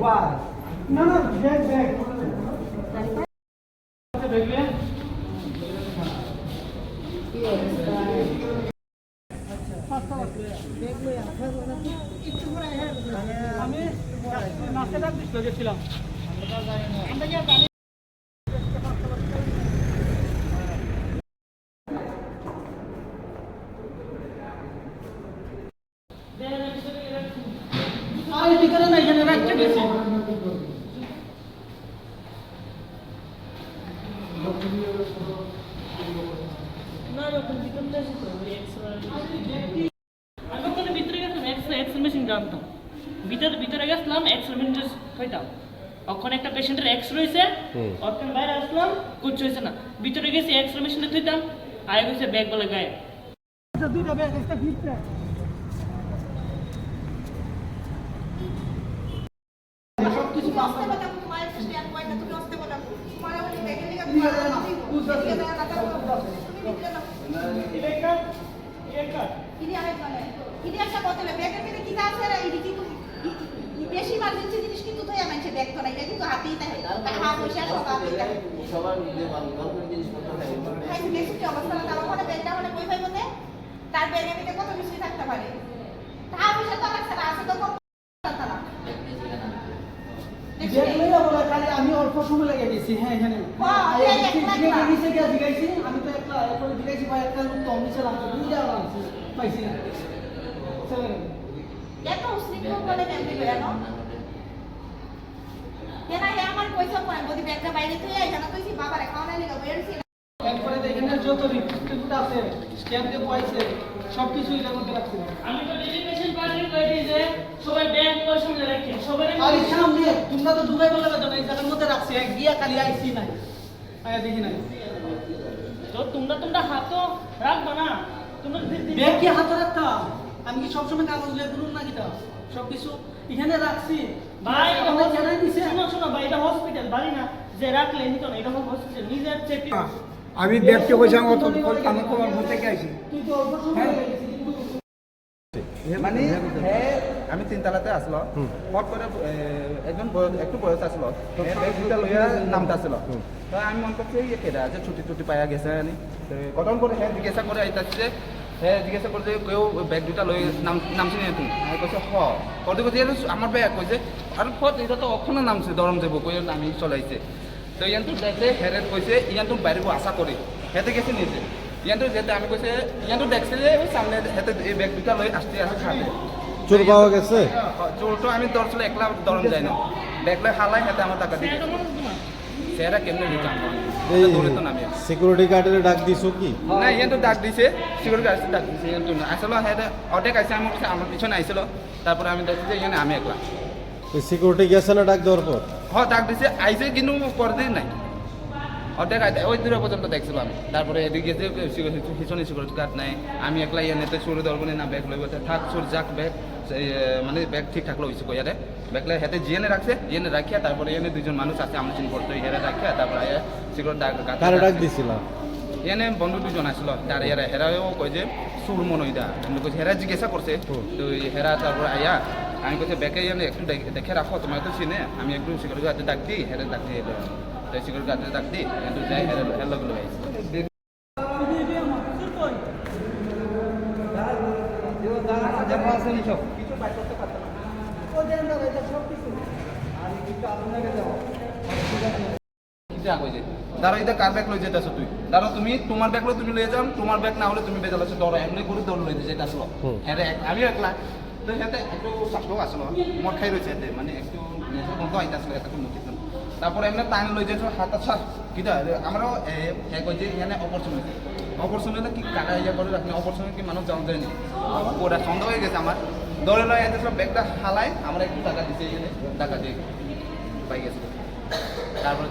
না না bag bag আমি নাস্তাটা গেছিলাম ভিতরে না এখানে রাখতে গেছি না ওখানে ভিতরে এসে তো আমি ওখানে ভিতরে গেছিলাম এক্স মেশিন জানতাম ভিতরে গেছিলাম এক্স মেশিন হইতাম ওখানে একটা পেশেন্টের এক্স রয়েছে ওখানে বাইরে আসলাম কুছ হয়েছে না ভিতরে গেছি এক্স মেশিনে থইতাম আয় গেছে ব্যাগ বলে গায়ে দুইটা ব্যাগ একটা ভিতরে সবকিছু আসতে বলা তোমার স্ট্যান্ড পয়েন্ট না তুমি আসতে বলা তোমার বলি ব্যাগের লাগা তুমি ইদি আরেক মানে ইদি একটা বোতলে ব্যাগের মধ্যে কি আছে রে ইদি কি বেশি ইমার্জেন্সি জিনিস কিন্তু তো এমন ব্যাগ তো না এটা কিন্তু হাতেই থাকে হাত পয়সা সব হাতেই থাকে সবার নিজে দরকারি জিনিসপত্র থাকে হ্যাঁ বেশি কি অবস্থা না তার মানে ব্যাগটা মানে কই পাইবো না তার ব্যাগের মধ্যে কত কিছু থাকতে পারে টাকা পয়সা তো লাগছে না আছে তো কত তারা দেখলেই বলে খালি আমি অল্প সময় লেগে গেছি হ্যাঁ এখানে জিজ্ঞাসি আমি তো একটা এরপরে জিজ্ঞাসি ভাই একটা লোক তো আমি ছিলাম দুইটা লাগছে পাইছি না চলে গেল এত উসলিক বলে কেমনে বেরানো কেন আমার পয়সা পড়ে যদি ব্যাগটা বাইরে তুই এখানে কইছি বাবারে খাওয়া লাগা বেরছি একবারে এখানে যত রিপোর্ট আছে স্ক্যান দিয়ে পয়সা সবকিছু এর মধ্যে রাখছি আমি তো ডেলিগেশন পার্টি কই দিই যে সবাই ব্যাগ পয়সা নিয়ে রাখেন সবাই আরে সামনে তোমরা তো দুবাই বলে বেতন এই জায়গার মধ্যে রাখছি গিয়া খালি আইছি নাই আয়া দেখি নাই তো তোমরা হাতও রাখবা না তোমরা ব্যাগ কি হাতে রাখতা আমি কি সব সময় কাগজ লিয়ে ঘুরুম না কিটা সবকিছু এখানে রাখছি ভাই এটা জানাই দিছে শোনো ভাই এটা হসপিটাল বাড়ি না যে রাখলে নিত না এটা হসপিটাল নিজের চেক আমি ব্যক্তি কইছি আমি তোমার ঘর থেকে আইছি তুই তো অল্প সময় মানে আমি তিনতলাতে আসলো হট করে একজন একটু বয়স আসলো ব্যাগ দুটা লইয়া নামতে আসলো তো আমি মনে করছি কেটা যে ছুটি পাইয়া গেছে কটন করে হ্যাঁ জিজ্ঞাসা করে আইতাছে হ্যাঁ জিজ্ঞাসা করে যে কেউ ব্যাগ দুটা লই নামছি নি তুমি আমি কইছে করতে কইছে আমার ব্যাগ কইছে আর ফট এটা তো ওখানে নামছে দরম যাবো কই আমি চলাইছে তো ইয়ান তো দেখলে হেরে কইছে ইয়ান তো বাইরে আশা করি হেতে গেছে নিজে ইয়ান তো যেতে আমি কইছে ইয়ান তো দেখছে যে ওই সামনে হেতে এই ব্যাগ দুটা লই আসতে খাবে চোর পাওয়া গেছে চোর তো আমি ধরছিল একলা দরম যাই না দেখলে হালাই হেতে আমার টাকা দিয়ে সেরা কেমনে দিতাম এই সিকিউরিটি গার্ডের ডাক দিছো কি না ইয়ান তো ডাক দিছে সিকিউরিটি গার্ড ডাক দিছে ইয়ান তো আসলে হেতে অটেক আইছে আমার পিছনে আইছিল তারপরে আমি দেখছি যে ইয়ানে আমি একলা সিকিউরিটি গেছে না ডাক দেওয়ার পর হ্যাঁ ডাক দিছে আইছে কিন্তু পরদিন নাই অর্ধেক ওই দূরে পর্যন্ত দেখছিল আমি তারপরে এদিকে গেছে পিছনে সিকিউরিটি গার্ড নাই আমি একলা ইয়ানেতে চুরি ধরবো না ব্যাগ লইব থাক চোর যাক ব্যাগ মানে ব্যাগ ঠিকঠাক লইছে কইয়ারে ব্যাগলে হেতে জিএনে রাখছে জিএনে রাখিয়া তারপরে এনে দুজন মানুষ আছে আমরা চিন করতে হেরে রাখিয়া তারপরে সিকিউরিটি ডাক দিছিল এনে বন্ধু দুজন আসলো তার এরা হেরাও কই যে সুর মনইদা আমি কইছি হেরা জিজ্ঞাসা করছে তো হেরা তারপরে আয়া আমি কইছি ব্যাগে এনে একটু দেখে রাখো তোমার তো চিনে আমি একটু সিকিউরিটি গার্ডে ডাক দিই হেরে ডাক দিয়ে তো সিকিউরিটি গার্ডে ডাক দিই কিন্তু যাই হেরে হেলো গুলো আইছে কিছু বাইর করতে পারতাম না ও দেন দাদা এটা সব কিছু আর কিছু আপনাকে দাও দাঁড়ো এটা কার ব্যাগ লই যেতেছ তুই দাঁড়ো তুমি তোমার ব্যাগ লো তুমি লয়ে যাও তোমার ব্যাগ না হলে তুমি বেজাল আছো ধরো এমনি করে দৌড় লইতে যেটা আসলো হ্যাঁ আমি একলা তো সাথে একটু ছাত্র আসলো মদ খাই রয়েছে মানে একটু নেশা বন্ধ আইতে আসলো একটা কোনো কিছু তারপরে এমনি টাইম লই যাচ্ছ হাত আচ্ছা কিটা আমারও হ্যাঁ কই যে এখানে অপরচুনিটি কি কাটা ইয়া করে রাখলে অপরচুনিটি কি মানুষ জানতে নি ওটা সন্দেহ হয়ে গেছে আমার দৌড়ে লয়ে আইতেছিল ব্যাগটা হালাই আমরা একটু টাকা দিতে এখানে টাকা দিয়ে পাই গেছে তারপরে